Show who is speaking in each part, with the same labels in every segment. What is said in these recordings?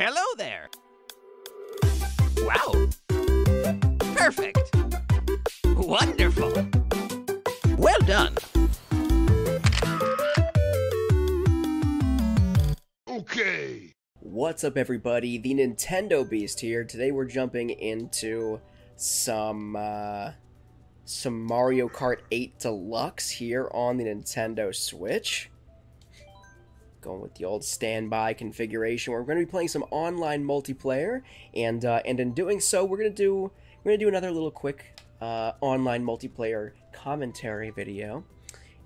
Speaker 1: Hello there. Wow. Perfect. Wonderful. Well done.
Speaker 2: Okay.
Speaker 3: What's up, everybody? The Nintendo Beast here. Today we're jumping into some Mario Kart 8 Deluxe here on the Nintendo Switch. Going with the old standby configuration. We're going to be playing some online multiplayer, and in doing so, we're gonna do another little quick online multiplayer commentary video.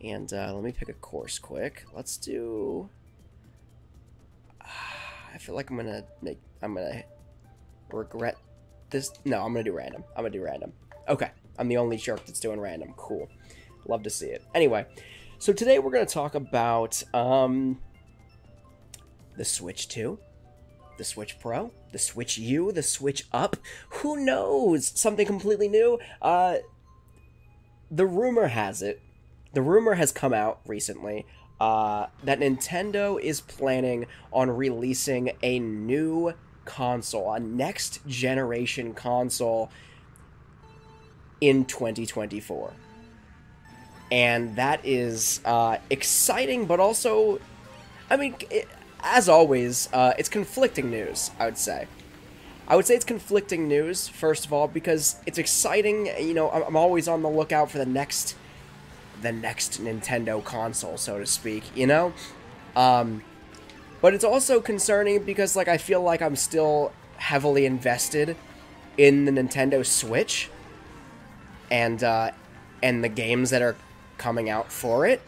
Speaker 3: And let me pick a course quick. Let's do. I feel like I'm gonna regret this. No, I'm gonna do random. Okay, I'm the only jerk that's doing random. Cool. Love to see it. Anyway, so today we're gonna talk about the Switch 2, the Switch Pro, the SwitchU, the Switch Up. Who knows? Something completely new. The rumor has come out recently that Nintendo is planning on releasing a new console, a next generation console in 2024. And that is exciting, but also, I mean, as always, it's conflicting news, I would say. It's conflicting news, first of all, because it's exciting. You know, I'm always on the lookout for the next Nintendo console, so to speak, you know? But it's also concerning because, like, I feel like I'm still heavily invested in the Nintendo Switch and the games that are coming out for it.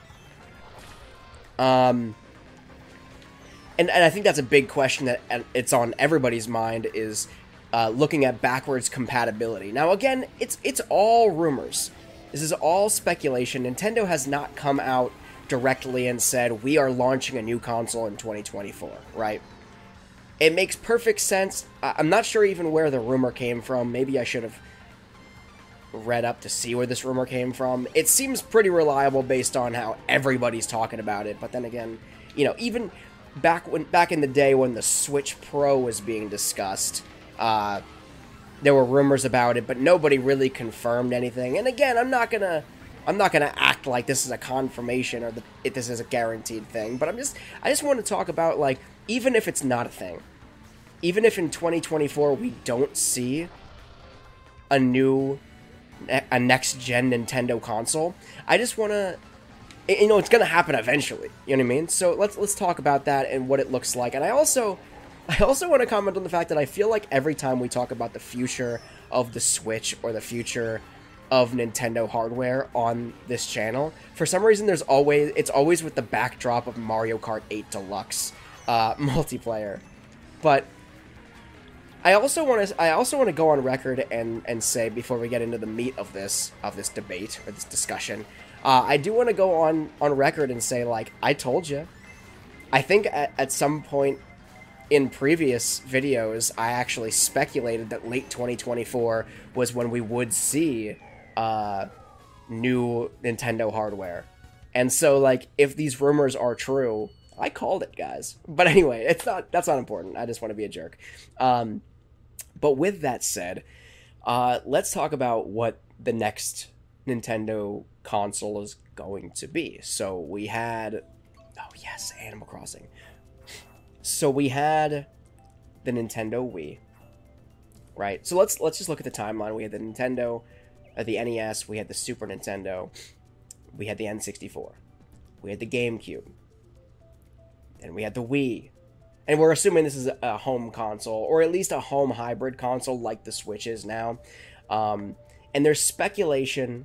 Speaker 3: And I think that's a big question that it's on everybody's mind, is looking at backwards compatibility. Now, again, it's all rumors. This is all speculation. Nintendo has not come out directly and said, we are launching a new console in 2024, right? It makes perfect sense. I'm not sure even where the rumor came from. Maybe I should have read up to see where this rumor came from. It seems pretty reliable based on how everybody's talking about it. But then again, you know, even back in the day when the Switch Pro was being discussed, there were rumors about it, but nobody really confirmed anything. And again, I'm not gonna act like this is a confirmation or this is a guaranteed thing. But I just want to talk about, like, even if it's not a thing, even if in 2024 we don't see a next gen Nintendo console, I just want to. You know, it's going to happen eventually, you know what I mean? So let's talk about that and what it looks like. And I also want to comment on the fact that I feel like every time we talk about the future of the Switch or the future of Nintendo hardware on this channel, for some reason it's always with the backdrop of Mario Kart 8 Deluxe multiplayer. But I also want to go on record and say, before we get into the meat of this debate or this discussion, I do want to go on record and say, like, I told you. I think at some point in previous videos, I actually speculated that late 2024 was when we would see new Nintendo hardware. And so, like, if these rumors are true, I called it, guys. But anyway, that's not important. I just want to be a jerk. But with that said, let's talk about what the next Nintendo console is going to be. So we had, oh yes, Animal Crossing. So we had the Nintendo Wii, right? So let's just look at the timeline. We had the Nintendo, the NES, we had the Super Nintendo, we had the N64, we had the GameCube, and we had the Wii. And we're assuming this is a home console, or at least a home hybrid console like the Switch is now. And there's speculation,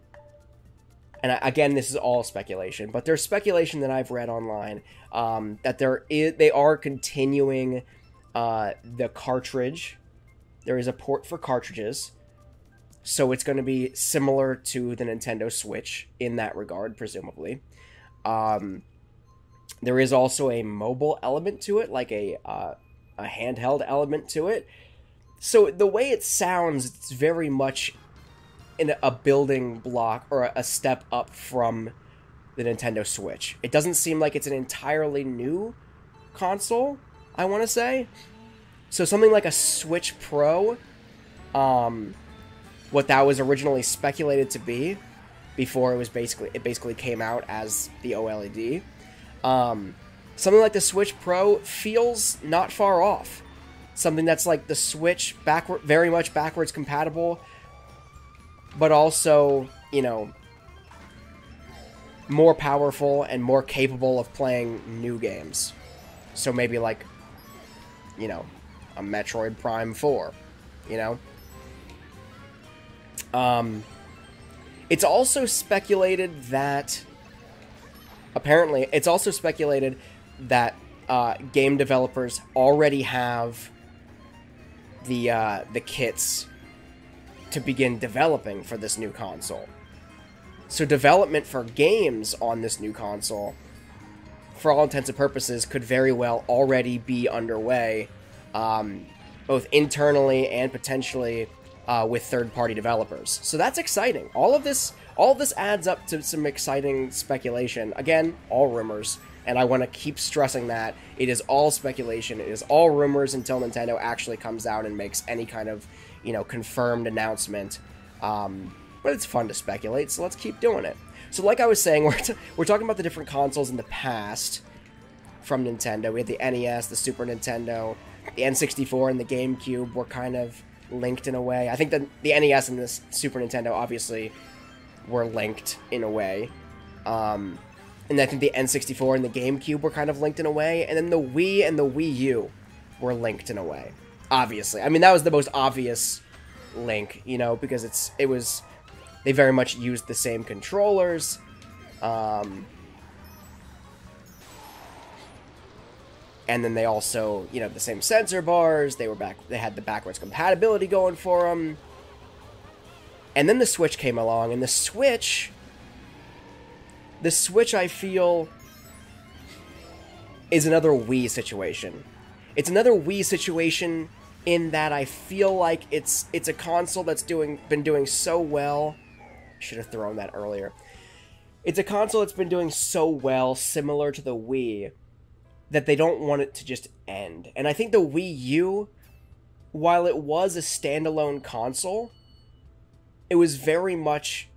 Speaker 3: and again, this is all speculation, but there's speculation that I've read online that they are continuing the cartridge. There is a port for cartridges, so it's going to be similar to the Nintendo Switch in that regard, presumably. There is also a mobile element to it, like a handheld element to it. So the way it sounds, it's very much in a building block or a step up from the Nintendo Switch. It doesn't seem like it's an entirely new console, I want to say. So something like a Switch Pro, what that was originally speculated to be, before it basically came out as the OLED. Something like the Switch Pro feels not far off. Something that's like the Switch, very much backwards compatible, but also, you know, more powerful and more capable of playing new games. So maybe like, you know, a Metroid Prime 4, you know? It's also speculated that... Apparently, it's also speculated that game developers already have the kits to begin developing for this new console. So development for games on this new console, for all intents and purposes, could very well already be underway, both internally and potentially with third-party developers. So that's exciting. All of this adds up to some exciting speculation. Again, all rumors, and I want to keep stressing that it is all speculation. It is all rumors until Nintendo actually comes out and makes any kind of, you know, confirmed announcement. But it's fun to speculate, so let's keep doing it. So like I was saying, we're talking about the different consoles in the past from Nintendo. We had the NES, the Super Nintendo, the N64, and the GameCube were kind of linked in a way. I think that the NES and the Super Nintendo obviously were linked in a way. And I think the N64 and the GameCube were kind of linked in a way. And then the Wii and the Wii U were linked in a way. Obviously. I mean, that was the most obvious link, you know, because they very much used the same controllers. And then they also, you know, the same sensor bars. They had the backwards compatibility going for them. And then the Switch came along, and the Switch, I feel, is another Wii situation. It's another Wii situation in that I feel like it's a console that's been doing so well. Should have thrown that earlier. It's a console that's been doing so well, similar to the Wii, that they don't want it to just end. And I think the Wii U, while it was a standalone console, it was very much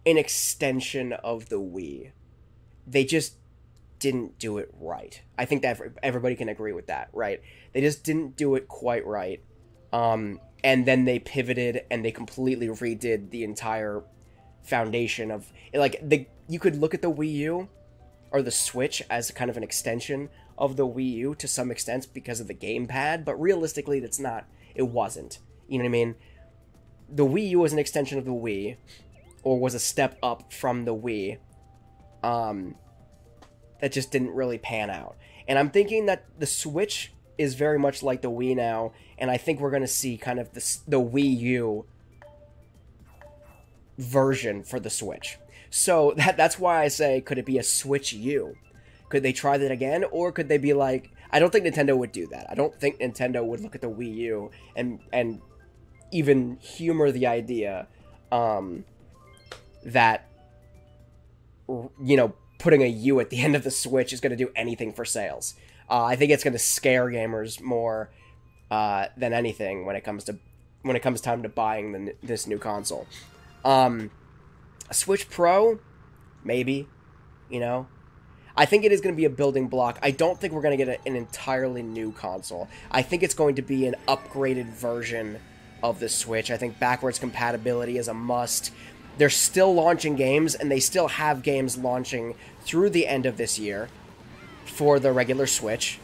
Speaker 3: an extension of the Wii. They just didn't do it right. I think that everybody can agree with that, right? They just didn't do it quite right. And then they pivoted and they completely redid the entire foundation of... you could look at the Wii U or the Switch as kind of an extension of the Wii U to some extent because of the gamepad, but realistically, it wasn't. You know what I mean? The Wii U was an extension of the Wii, or was a step up from the Wii, that just didn't really pan out. And I'm thinking that the Switch is very much like the Wii now, and I think we're going to see kind of the Wii U version for the Switch. So that's why I say, could it be a Switch U? Could they try that again? Or could they be like... I don't think Nintendo would do that. I don't think Nintendo would look at the Wii U and even humor the idea that, you know, putting a U at the end of the Switch is going to do anything for sales. I think it's going to scare gamers more than anything when it comes time to buying this new console. A Switch Pro, maybe, you know. I think it is going to be a building block. I don't think we're going to get an entirely new console. I think it's going to be an upgraded version of the Switch. I think backwards compatibility is a must. They're still launching games, and they still have games launching through the end of this year for the regular Switch.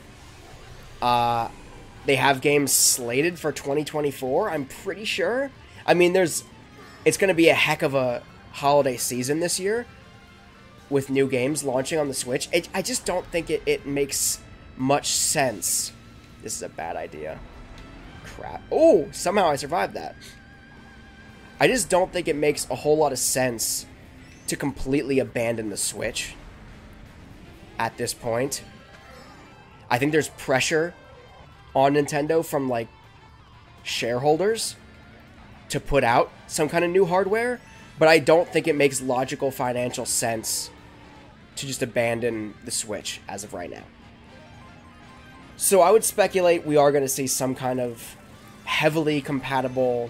Speaker 3: They have games slated for 2024, I'm pretty sure. I mean, it's going to be a heck of a holiday season this year with new games launching on the Switch. I just don't think it makes much sense. This is a bad idea. Crap. Oh, somehow I survived that. I just don't think it makes a whole lot of sense to completely abandon the Switch at this point. I think there's pressure on Nintendo from, like, shareholders to put out some kind of new hardware, but I don't think it makes logical financial sense to just abandon the Switch as of right now. So I would speculate we are going to see some kind of heavily compatible,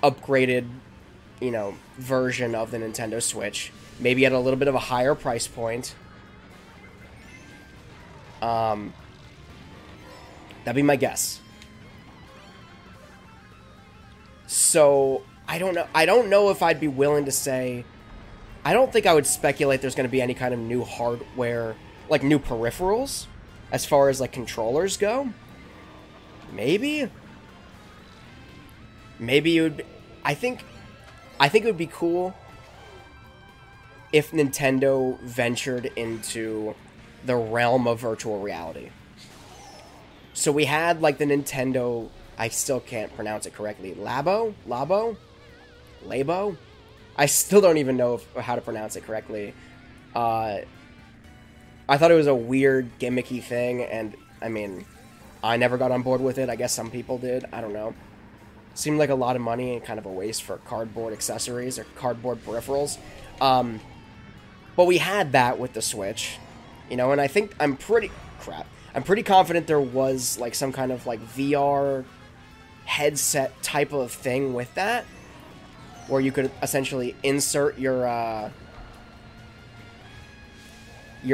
Speaker 3: upgraded, version of the Nintendo Switch. Maybe at a little bit of a higher price point. That'd be my guess. So, I don't know. I don't know if I'd be willing to say... I don't think I would speculate there's going to be any kind of new hardware, like new peripherals, as far as like controllers go. Maybe it would be, I think it would be cool if Nintendo ventured into the realm of virtual reality. So we had like the Nintendo, I still can't pronounce it correctly, Labo? I still don't even know how to pronounce it correctly. I thought it was a weird, gimmicky thing, and, I mean, I never got on board with it. I guess some people did. I don't know. Seemed like a lot of money and kind of a waste for cardboard accessories or cardboard peripherals. But we had that with the Switch, and I think I'm pretty confident there was, like, some kind of, like, VR headset type of thing with that, where you could essentially insert your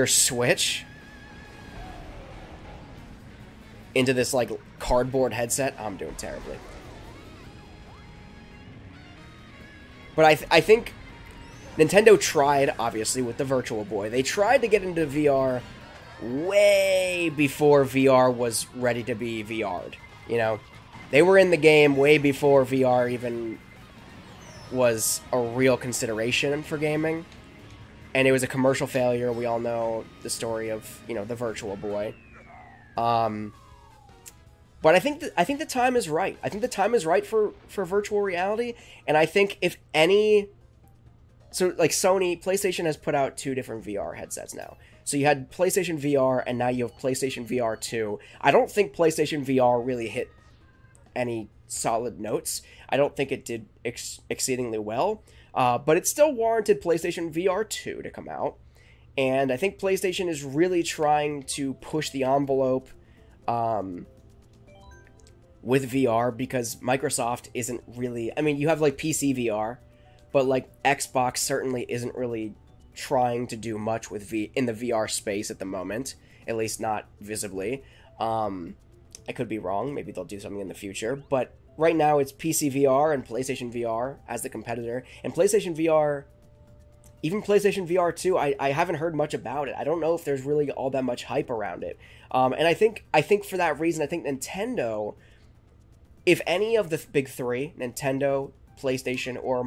Speaker 3: Switch into this, like, cardboard headset. I'm doing terribly. But I think Nintendo tried, obviously, with the Virtual Boy. They tried to get into VR way before VR was ready to be VR'd, They were in the game way before VR even was a real consideration for gaming. And it was a commercial failure. We all know the story of, the Virtual Boy. But I think the time is right. I think the time is right for virtual reality. And I think if any... So, like, PlayStation has put out 2 different VR headsets now. So you had PlayStation VR, and now you have PlayStation VR 2. I don't think PlayStation VR really hit any solid notes. I don't think it did exceedingly well. But it still warranted PlayStation VR 2 to come out. And I think PlayStation is really trying to push the envelope with VR, because Microsoft isn't really... I mean, you have, like, PC VR, but, like, Xbox certainly isn't really trying to do much with in the VR space at the moment, at least not visibly. I could be wrong. Maybe they'll do something in the future. But right now, it's PC VR and PlayStation VR as the competitor. And PlayStation VR... Even PlayStation VR 2, I haven't heard much about it. I don't know if there's really all that much hype around it. And I think for that reason, I think Nintendo... If any of the big three, Nintendo, PlayStation, or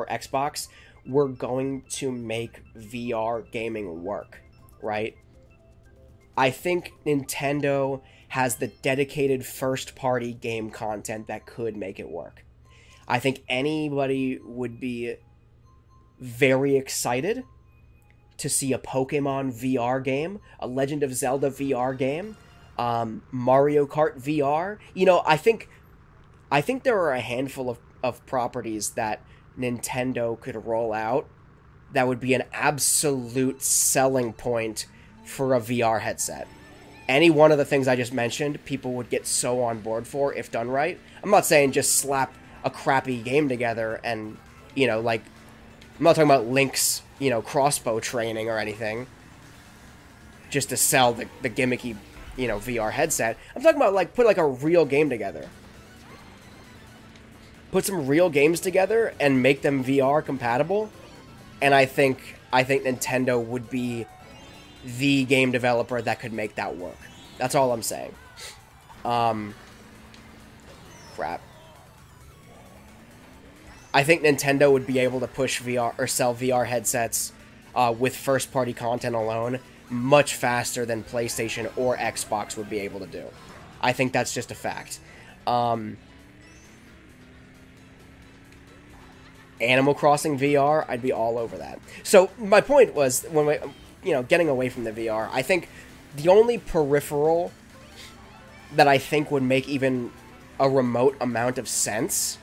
Speaker 3: Xbox, were going to make VR gaming work, right? I think Nintendo has the dedicated first-party game content that could make it work. I think anybody would be very excited to see a Pokemon VR game, a Legend of Zelda VR game, Mario Kart VR. I think there are a handful of properties that Nintendo could roll out that would be an absolute selling point for a VR headset. Any one of the things I just mentioned, people would get so on board for if done right. I'm not saying just slap a crappy game together and, I'm not talking about Link's, crossbow training or anything, just to sell the gimmicky, VR headset. I'm talking about, put, a real game together. Put some real games together and make them VR compatible, and I think Nintendo would be the game developer that could make that work. That's all I'm saying. Crap. I think Nintendo would be able to push VR or sell VR headsets with first-party content alone much faster than PlayStation or Xbox would be able to do. I think that's just a fact. Animal Crossing VR, I'd be all over that. So my point was, when we, getting away from the VR, I think the only peripheral that I think would make even a remote amount of sense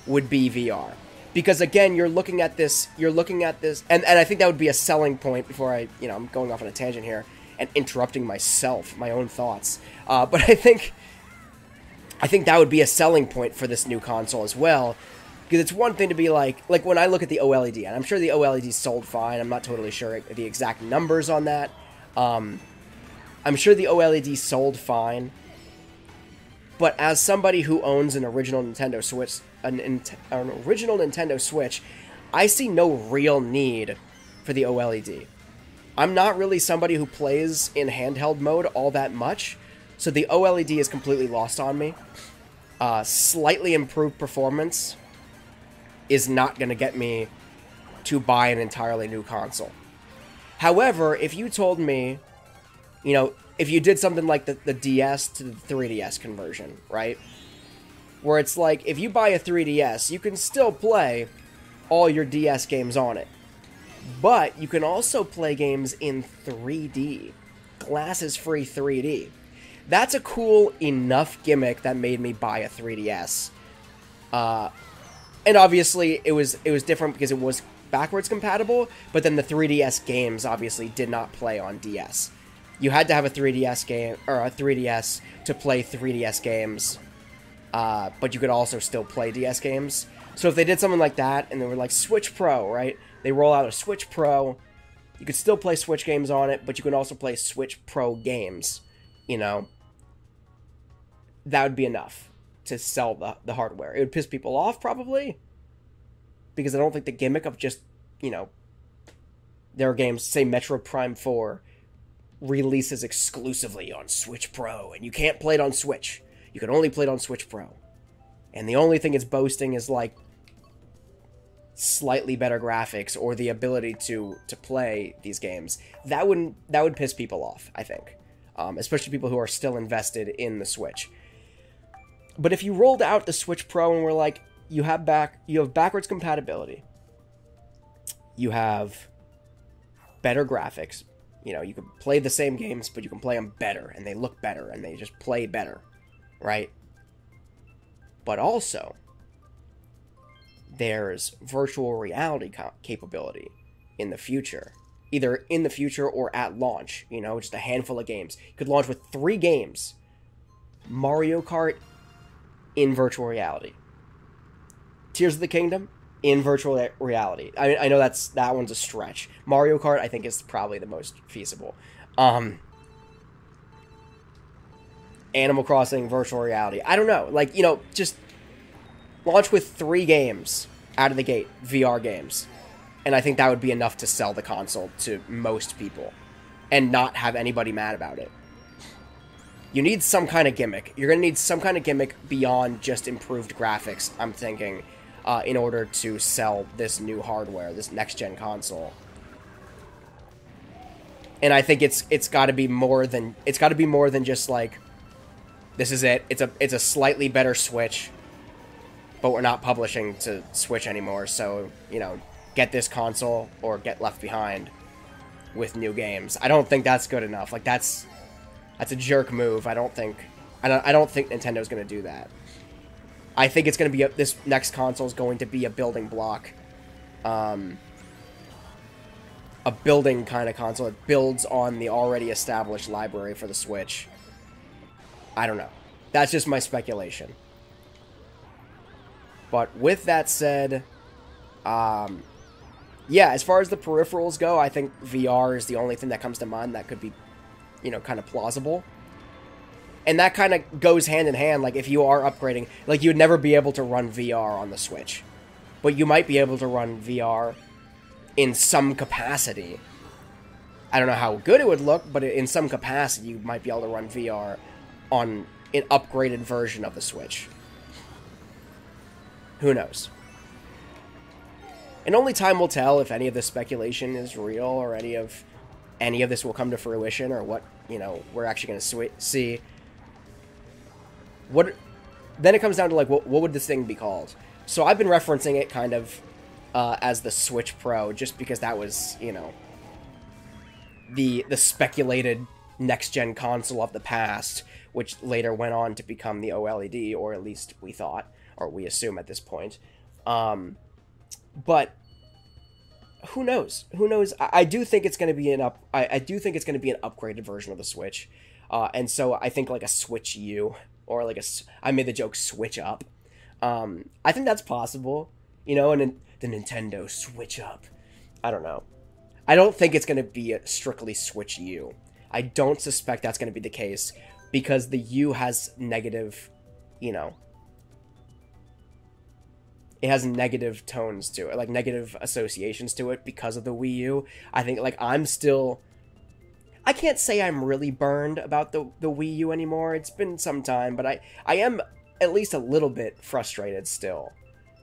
Speaker 3: would be VR. Because again, you're looking at this, and I think that would be a selling point before I'm going off on a tangent here, and interrupting myself, my own thoughts. But I think that would be a selling point for this new console as well. Because it's one thing to be like when I look at the OLED, and I'm sure the OLED sold fine. I'm not totally sure the exact numbers on that. I'm sure the OLED sold fine. But as somebody who owns an original Nintendo Switch, I see no real need for the OLED. I'm not really somebody who plays in handheld mode all that much, so the OLED is completely lost on me. Slightly improved performance is not going to get me to buy an entirely new console. However, if you told me, you know, if you did something like the DS to the 3DS conversion, right? Where it's like, if you buy a 3DS, you can still play all your DS games on it. But you can also play games in 3D. Glasses-free 3D. That's a cool enough gimmick that made me buy a 3DS. And obviously, it was different because it was backwards compatible, but then the 3DS games obviously did not play on DS. You had to have a 3DS game, or a 3DS to play 3DS games, but you could also still play DS games. So if they did something like that, and they were like Switch Pro, right? They roll out a Switch Pro, you could still play Switch games on it, but you can also play Switch Pro games, you know? That would be enough to sell the hardware. It would piss people off, probably, because I don't think the gimmick of just, you know, there are games, say Metro Prime 4, releases exclusively on Switch Pro, and you can't play it on Switch. You can only play it on Switch Pro. And the only thing it's boasting is, like, slightly better graphics or the ability to play these games. That would piss people off, I think. Especially people who are still invested in the Switch. But if you rolled out the Switch Pro and were like, you have backwards compatibility, you have better graphics, you know, you can play the same games, but you can play them better, and they look better, and they just play better, right? But also, there's virtual reality capability in the future. Either in the future or at launch, you know, just a handful of games. You could launch with 3 games. Mario Kart in virtual reality. Tears of the Kingdom in virtual reality. I know that one's a stretch. Mario Kart, I think, is probably the most feasible. Animal Crossing, virtual reality. I don't know. Like, you know, just launch with 3 games out of the gate, VR games. And I think that would be enough to sell the console to most people and not have anybody mad about it. You need some kind of gimmick. You're going to need some kind of gimmick beyond just improved graphics, I'm thinking, in order to sell this new hardware, this next-gen console. And I think it's got to be more than just like, this is it. It's a slightly better Switch, but we're not publishing to Switch anymore. So, you know, get this console or get left behind with new games. I don't think that's good enough. Like, that's a jerk move. I don't think Nintendo's going to do that. I think it's going to be this next console is going to be a building block, a building kind of console. It builds on the already established library for the Switch. I don't know. That's just my speculation. But with that said, yeah, as far as the peripherals go, I think VR is the only thing that comes to mind that could be, you know, kind of plausible. And that kind of goes hand in hand, like, if you are upgrading, like, you'd never be able to run VR on the Switch. But you might be able to run VR in some capacity. I don't know how good it would look, but in some capacity, you might be able to run VR on an upgraded version of the Switch. Who knows? And only time will tell if any of this speculation is real, or any of this will come to fruition, or what, you know, we're actually going to see. Then it comes down to, like, what would this thing be called? So I've been referencing it kind of as the Switch Pro, just because that was, you know, the speculated next-gen console of the past, which later went on to become the OLED, or at least we thought, or we assume at this point. But who knows? Who knows? I do think it's going to be I do think it's going to be an upgraded version of the Switch, and so I think like a SwitchU or like I made the joke Switch Up. I think that's possible, you know, and the Nintendo Switch Up. I don't know. I don't think it's going to be a strictly SwitchU. I don't suspect that's going to be the case because the U has negative, you know, it has negative tones to it, like negative associations to it because of the Wii U. I think, like, I can't say I'm really burned about the Wii U anymore. It's been some time, but I am at least a little bit frustrated still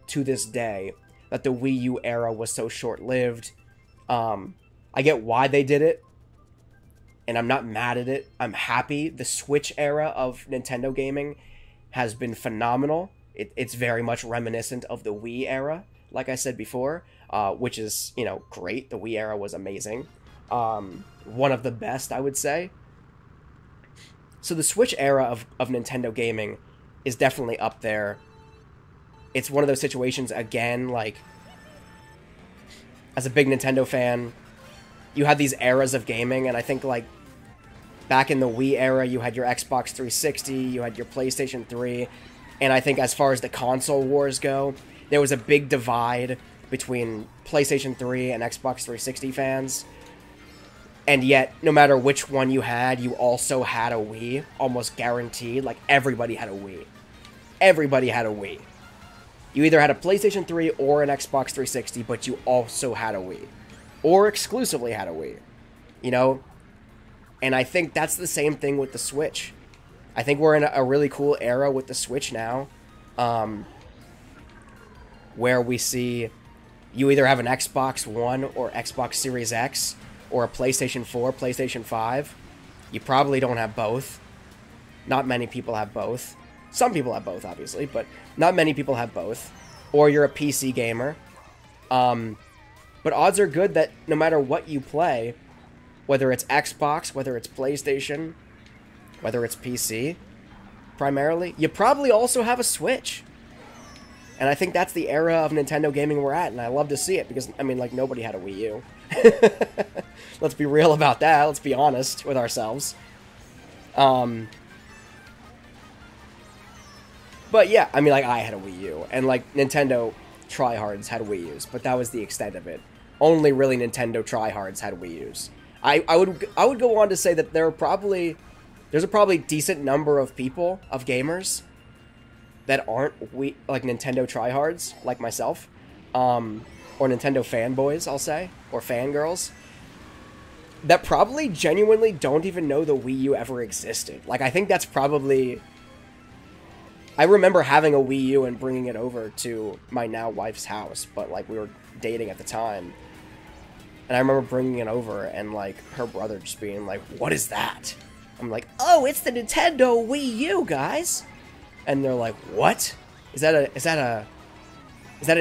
Speaker 3: to this day that the Wii U era was so short-lived. I get why they did it, and I'm not mad at it. I'm happy. The Switch era of Nintendo gaming has been phenomenal. It's very much reminiscent of the Wii era, like I said before, which is, you know, great. The Wii era was amazing. One of the best, I would say. So the Switch era of Nintendo gaming is definitely up there. It's one of those situations, again, like, as a big Nintendo fan, you had these eras of gaming, and I think, like, back in the Wii era, you had your Xbox 360, you had your PlayStation 3, and I think as far as the console wars go, there was a big divide between PlayStation 3 and Xbox 360 fans, and yet, no matter which one you had, you also had a Wii, almost guaranteed. Like, everybody had a Wii. Everybody had a Wii. You either had a PlayStation 3 or an Xbox 360, but you also had a Wii. Or exclusively had a Wii. You know? And I think that's the same thing with the Switch. I think we're in a really cool era with the Switch now. Where we see you either have an Xbox One or Xbox Series X, or a PlayStation 4, PlayStation 5. You probably don't have both. Not many people have both. Some people have both, obviously, but not many people have both. Or you're a PC gamer. But odds are good that no matter what you play, whether it's Xbox, whether it's PlayStation, whether it's PC, primarily, you probably also have a Switch. And I think that's the era of Nintendo gaming we're at, and I love to see it, because, I mean, like, nobody had a Wii U. Let's be real about that. Let's be honest with ourselves. But yeah, I mean, like, I had a Wii U, and, like, Nintendo tryhards had Wii U's, but that was the extent of it. Only really Nintendo tryhards had Wii U's. I would go on to say that there's a probably decent number of people, of gamers, that aren't like Nintendo tryhards, like myself, or Nintendo fanboys, I'll say, or fangirls, that probably genuinely don't even know the Wii U ever existed. Like, I think that's probably... I remember having a Wii U and bringing it over to my now wife's house, but, like, we were dating at the time. And I remember bringing it over and, like, her brother just being like, "What is that?" I'm like, "Oh, it's the Nintendo Wii U, guys." And they're like, "What? Is that a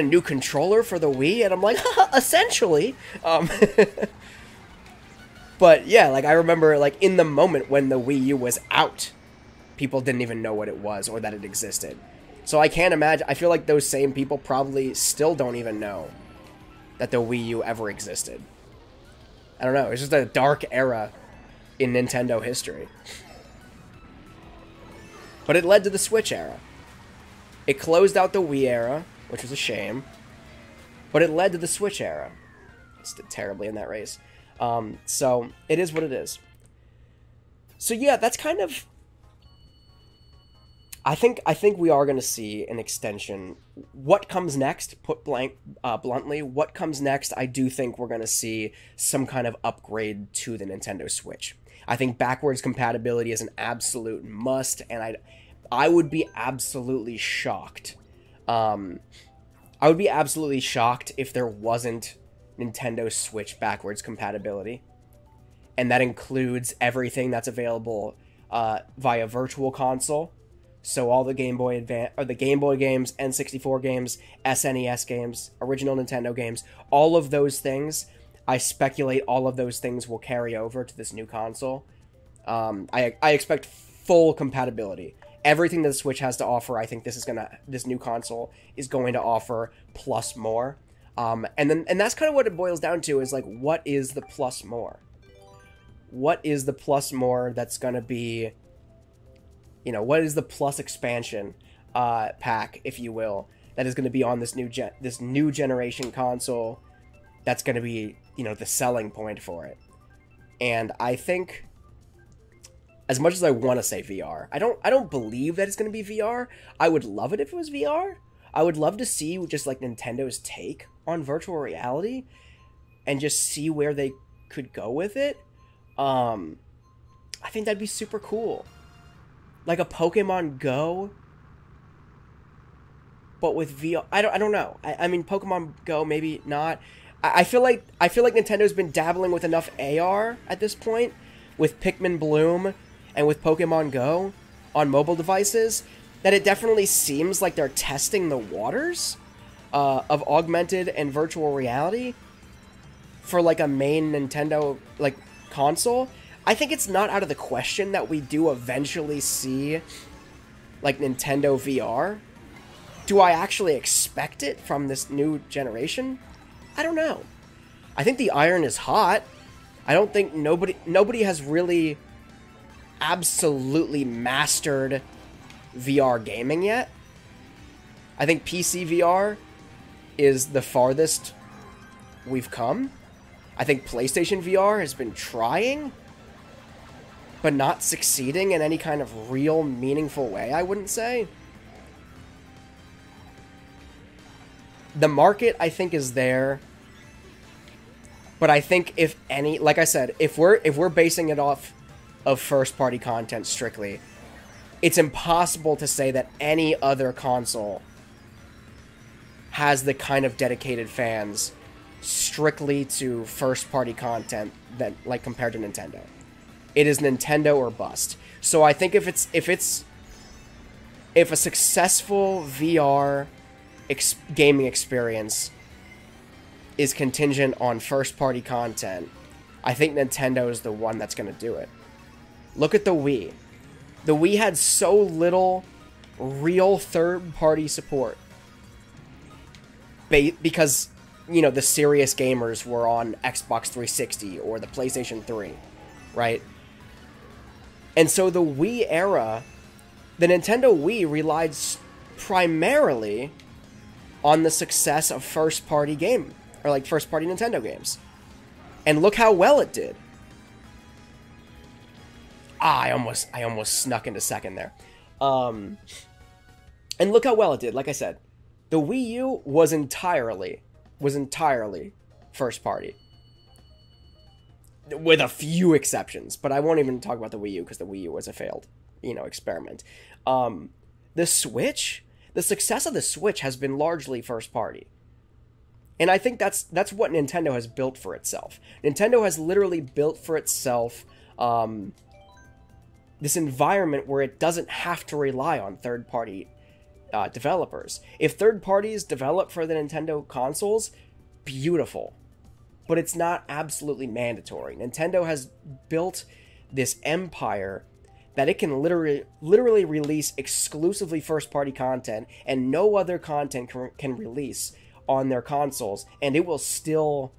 Speaker 3: new controller for the Wii?" And I'm like, essentially. But yeah, like, I remember, like, in the moment when the Wii U was out, people didn't even know what it was or that it existed. So I can't imagine. I feel like those same people probably still don't even know that the Wii U ever existed. I don't know. It's just a dark era in Nintendo history. But it led to the Switch era. It closed out the Wii era, which was a shame. But it led to the Switch era. It did terribly in that race. So it is what it is. So yeah, that's kind of... I think we are going to see an extension. What comes next, bluntly, what comes next, I do think we're going to see some kind of upgrade to the Nintendo Switch. I think backwards compatibility is an absolute must, and I would be absolutely shocked. I would be absolutely shocked if there wasn't Nintendo Switch backwards compatibility. And that includes everything that's available via Virtual Console. So all the Game Boy Advance, or the Game Boy games, N64 games, SNES games, original Nintendo games, all of those things, I speculate all of those things will carry over to this new console. I expect full compatibility. Everything that the Switch has to offer, I think this new console is going to offer, plus more. And that's kind of what it boils down to, is like, what is the plus more? What is the plus more that's going to be, you know, what is the plus expansion pack, if you will, that is going to be on this new generation console that's going to be, you know, the selling point for it. And I think, as much as I want to say VR, I don't believe that it's going to be VR. I would love it if it was VR. I would love to see just like Nintendo's take on virtual reality and just see where they could go with it. I think that'd be super cool. Like a Pokemon Go, but with VR. I don't know. I mean, Pokemon Go, maybe not. I feel like Nintendo's been dabbling with enough AR at this point, with Pikmin Bloom and with Pokemon Go on mobile devices, that it definitely seems like they're testing the waters of augmented and virtual reality for like a main Nintendo like console. I think it's not out of the question that we do eventually see like Nintendo VR. Do I actually expect it from this new generation? I don't know. I think the iron is hot. I don't think nobody has really absolutely mastered VR gaming yet. I think PC VR is the farthest we've come. I think PlayStation VR has been trying, but not succeeding in any kind of real, meaningful way, I wouldn't say. The market, I think, is there. But I think if any, like I said, if we're basing it off of first-party content strictly, it's impossible to say that any other console has the kind of dedicated fans strictly to first-party content that, like, compared to Nintendo. It is Nintendo or bust. So I think if a successful VR gaming experience is contingent on first-party content, I think Nintendo is the one that's going to do it. Look at the Wii. The Wii had so little real third-party support because, you know, the serious gamers were on Xbox 360 or the PlayStation 3, right? And so the Wii era, the Nintendo Wii relied primarily on the success of first-party game, or like first-party Nintendo games. And look how well it did. I almost snuck into second there. And look how well it did. Like I said, the Wii U was entirely first-party, with a few exceptions. But I won't even talk about the Wii U because the Wii U was a failed, you know, experiment. The Switch. The success of the Switch has been largely first-party. And I think that's what Nintendo has built for itself. Nintendo has literally built for itself this environment where it doesn't have to rely on third-party developers. If third parties develop for the Nintendo consoles, beautiful. But it's not absolutely mandatory. Nintendo has built this empire that it can literally release exclusively first-party content, and no other content can release on their consoles, and it'll still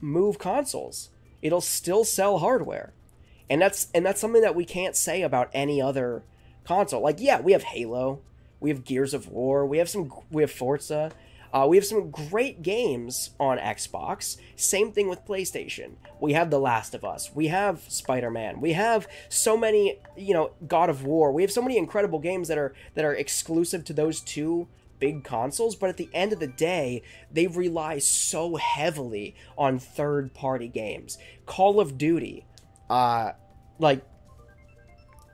Speaker 3: move consoles. It'll still sell hardware. And that's something that we can't say about any other console. Like, yeah, we have Halo, we have Gears of War, we have Forza, we have some great games on Xbox. Same thing with PlayStation. We have The Last of Us. We have Spider-Man. We have so many, you know, God of War. We have so many incredible games that are exclusive to those two big consoles. But at the end of the day, they rely so heavily on third-party games. Call of Duty, like,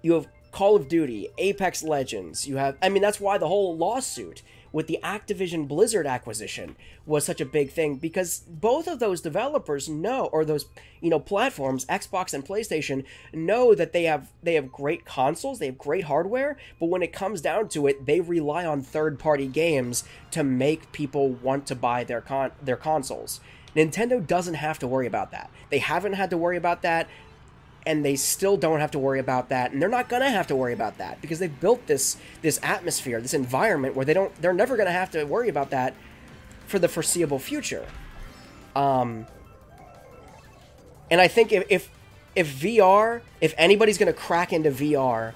Speaker 3: you have Call of Duty, Apex Legends. You have, I mean, that's why the whole lawsuit with the Activision Blizzard acquisition was such a big thing, because both of those developers know, or those, you know, platforms, Xbox and PlayStation, know that they have great consoles, they have great hardware, but when it comes down to it, they rely on third-party games to make people want to buy their consoles. Nintendo doesn't have to worry about that. They haven't had to worry about that, and they still don't have to worry about that, and they're not gonna have to worry about that, because they've built this atmosphere, this environment where they're never gonna have to worry about that for the foreseeable future. And I think if VR, if anybody's going to crack into VR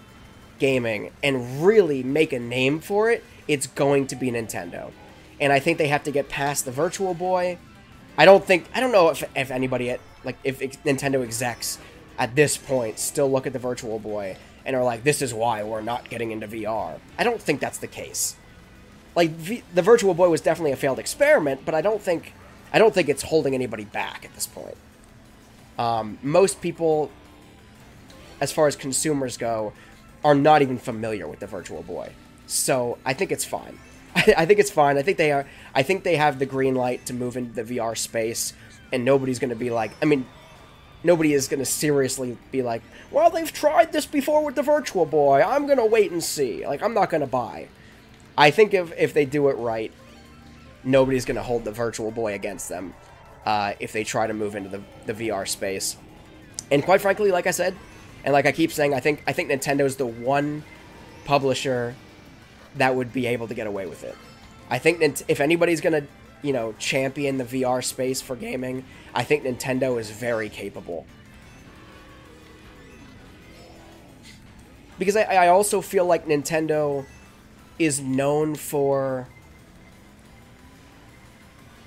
Speaker 3: gaming and really make a name for it, it's going to be Nintendo. And I think they have to get past the Virtual Boy. I don't know if anybody if Nintendo execs at this point still look at the Virtual Boy and are like, this is why we're not getting into VR. I don't think that's the case. Like, the Virtual Boy was definitely a failed experiment, but I don't think it's holding anybody back at this point. Most people, as far as consumers go, are not even familiar with the Virtual Boy. So I think it's fine. I think it's fine. I think they have the green light to move into the VR space, and nobody's going to be like, I mean, nobody is going to seriously be like, well, they've tried this before with the Virtual Boy, I'm going to wait and see. Like, I'm not going to buy. I think if they do it right, nobody's going to hold the Virtual Boy against them if they try to move into the VR space. And quite frankly, like I said, and like I keep saying, I think Nintendo's the one publisher that would be able to get away with it. I think that if anybody's going to, champion the VR space for gaming, I think Nintendo is very capable. Because I also feel like Nintendo is known for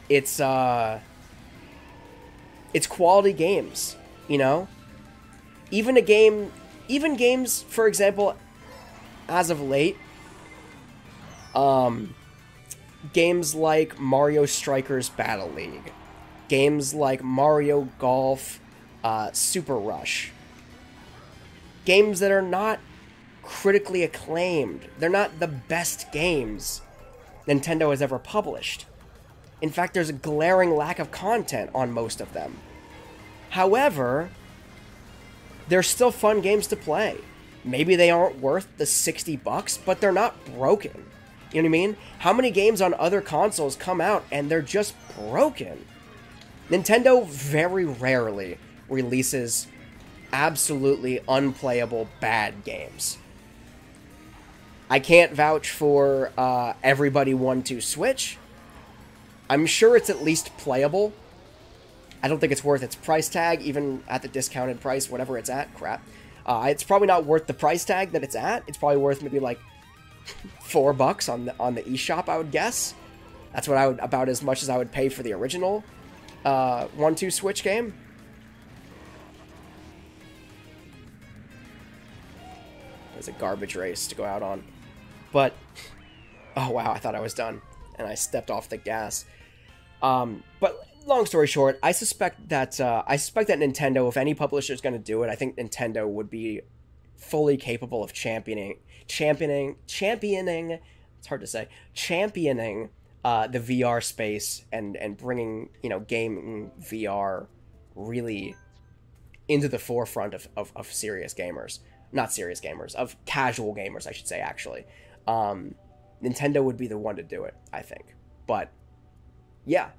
Speaker 3: its quality games, Even games, for example, as of late, games like Mario Strikers Battle League, games like Mario Golf, Super Rush, games that are not critically acclaimed. They're not the best games Nintendo has ever published. In fact, there's a glaring lack of content on most of them. However, they're still fun games to play. Maybe they aren't worth the $60, but they're not broken. You know what I mean? How many games on other consoles come out and they're just broken? Nintendo very rarely releases absolutely unplayable bad games. I can't vouch for Everybody 1-2 Switch. I'm sure it's at least playable. I don't think it's worth its price tag, even at the discounted price, whatever it's at. Crap. It's probably not worth the price tag that it's at. It's probably worth maybe like $4 on the eShop, I would guess. That's what about as much as I would pay for the original 1-2 Switch game. There's a garbage race to go out on. But, oh wow, I thought I was done, and I stepped off the gas. But long story short, I suspect that Nintendo, if any publisher is going to do it, I think Nintendo would be fully capable of championing. It's hard to say. Championing the VR space and bringing gaming VR really into the forefront of serious gamers. Not serious gamers, of casual gamers, I should say, actually. Nintendo would be the one to do it, I think. But, yeah.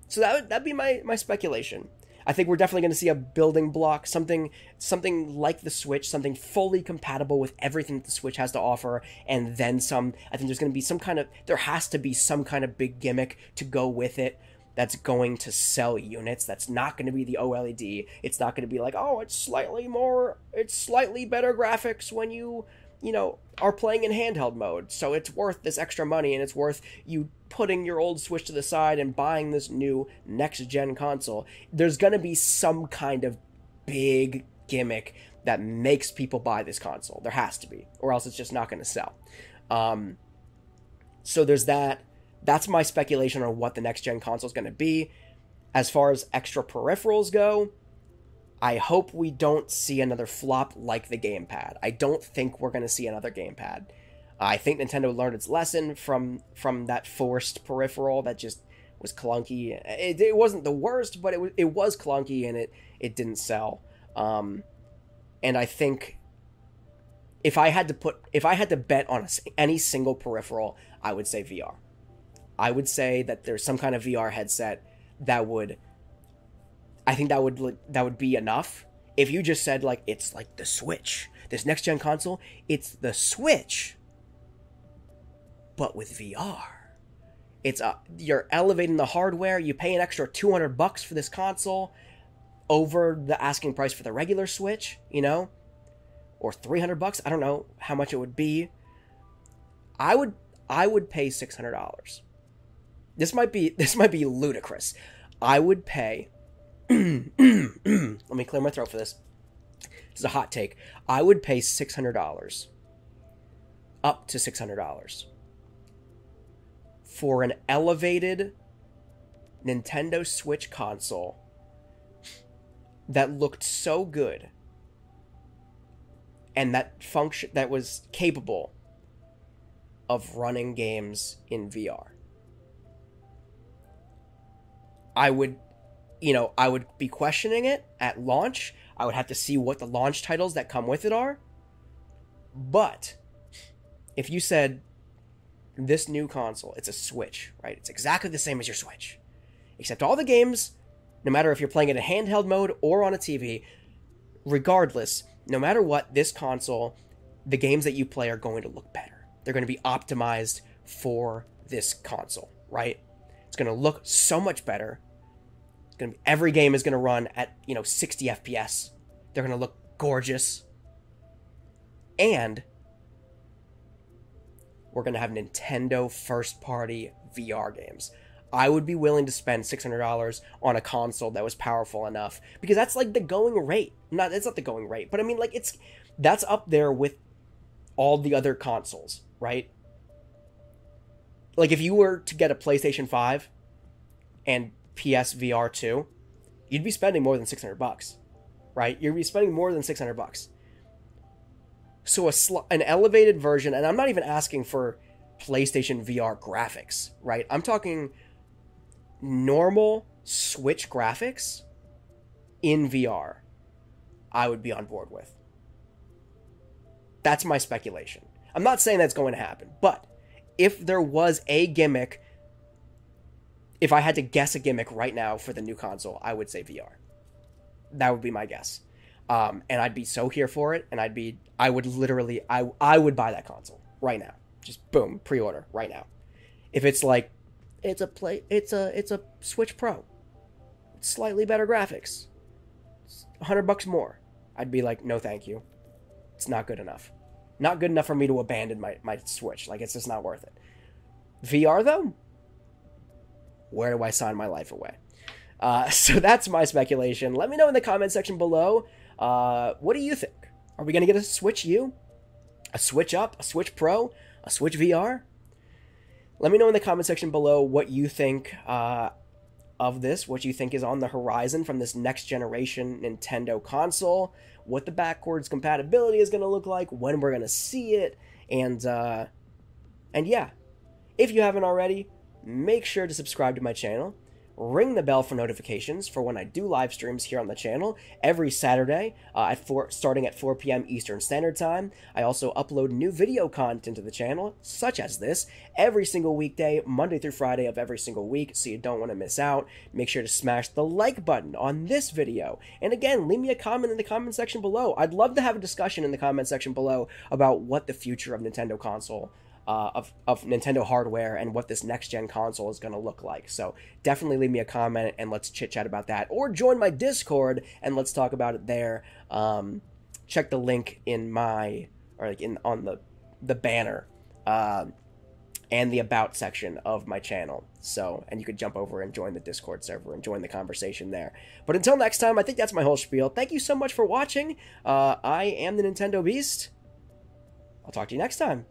Speaker 3: So that'd be my speculation. I think we're definitely going to see a building block, something like the Switch, something fully compatible with everything that the Switch has to offer, and then some. I think there has to be some kind of big gimmick to go with it that's going to sell units. That's not going to be the OLED. It's not going to be like, oh, it's slightly better graphics when you are playing in handheld mode, so it's worth this extra money, and it's worth you putting your old Switch to the side and buying this new next-gen console. There's going to be some kind of big gimmick that makes people buy this console. There has to be, or else it's just not going to sell. So there's that. That's my speculation on what the next-gen console is going to be. As far as extra peripherals go, I hope we don't see another flop like the gamepad. I don't think we're going to see another gamepad. I think Nintendo learned its lesson from that forced peripheral that just was clunky. It wasn't the worst, but it was clunky, and it didn't sell. And I think if I had to bet on any single peripheral, I would say VR. I would say that there's some kind of VR headset that would be enough. If you just said, like, it's like the Switch, this next gen console, it's the Switch, but with VR. It's you're elevating the hardware. You pay an extra $200 for this console over the asking price for the regular Switch, you know, or $300. I don't know how much it would be. I would pay $600. This might be ludicrous. I would pay. Let me clear my throat for this. This is a hot take. I would pay $600, up to $600, for an elevated Nintendo Switch console that looked so good and that was capable of running games in VR. I would be questioning it at launch. I would have to see what the launch titles that come with it are. But if you said, this new console, it's a Switch, right? It's exactly the same as your Switch, except all the games, no matter if you're playing it in handheld mode or on a TV, regardless, no matter what, this console, the games that you play are going to look better. They're going to be optimized for this console, right? It's going to look so much better. Every game is going to run at, 60 FPS. They're going to look gorgeous. And we're going to have Nintendo first-party VR games. I would be willing to spend $600 on a console that was powerful enough, because that's like the going rate. It's not the going rate, but I mean, like, that's up there with all the other consoles, right? Like, if you were to get a PlayStation 5 and PSVR 2, you'd be spending more than $600, right? You'd be spending more than $600. So an elevated version, and I'm not even asking for PlayStation VR graphics, right? I'm talking normal Switch graphics in VR, I would be on board with. That's my speculation. I'm not saying that's going to happen, but if there was a gimmick, if I had to guess a gimmick right now for the new console, I would say VR. That would be my guess. And I'd be so here for it, and I would buy that console right now. Just boom, pre-order right now. If it's like, it's a Switch Pro, it's slightly better graphics, it's $100 more, I'd be like, no thank you. It's not good enough. Not good enough for me to abandon my Switch. Like, it's just not worth it. VR though? Where do I sign my life away? So that's my speculation. Let me know in the comment section below. What do you think? Are we going to get a SwitchU? A Switch Up? A Switch Pro? A Switch VR? Let me know in the comment section below what you think of this, what you think is on the horizon from this next generation Nintendo console, what the backwards compatibility is going to look like, when we're going to see it, and yeah, if you haven't already, make sure to subscribe to my channel. Ring the bell for notifications for when I do live streams here on the channel every Saturday starting at 4 p.m. Eastern Standard Time. I also upload new video content to the channel, such as this, every single weekday, Monday through Friday of every single week, so you don't want to miss out. Make sure to smash the like button on this video. And again, leave me a comment in the comment section below. I'd love to have a discussion in the comment section below about what the future of Nintendo console of Nintendo hardware and what this next-gen console is going to look like. So definitely leave me a comment and let's chit-chat about that. Or join my Discord and let's talk about it there. Check the link in on the banner and the About section of my channel. So, and you could jump over and join the Discord server and join the conversation there. But until next time, I think that's my whole spiel. Thank you so much for watching. I am the Nintendo Beast. I'll talk to you next time.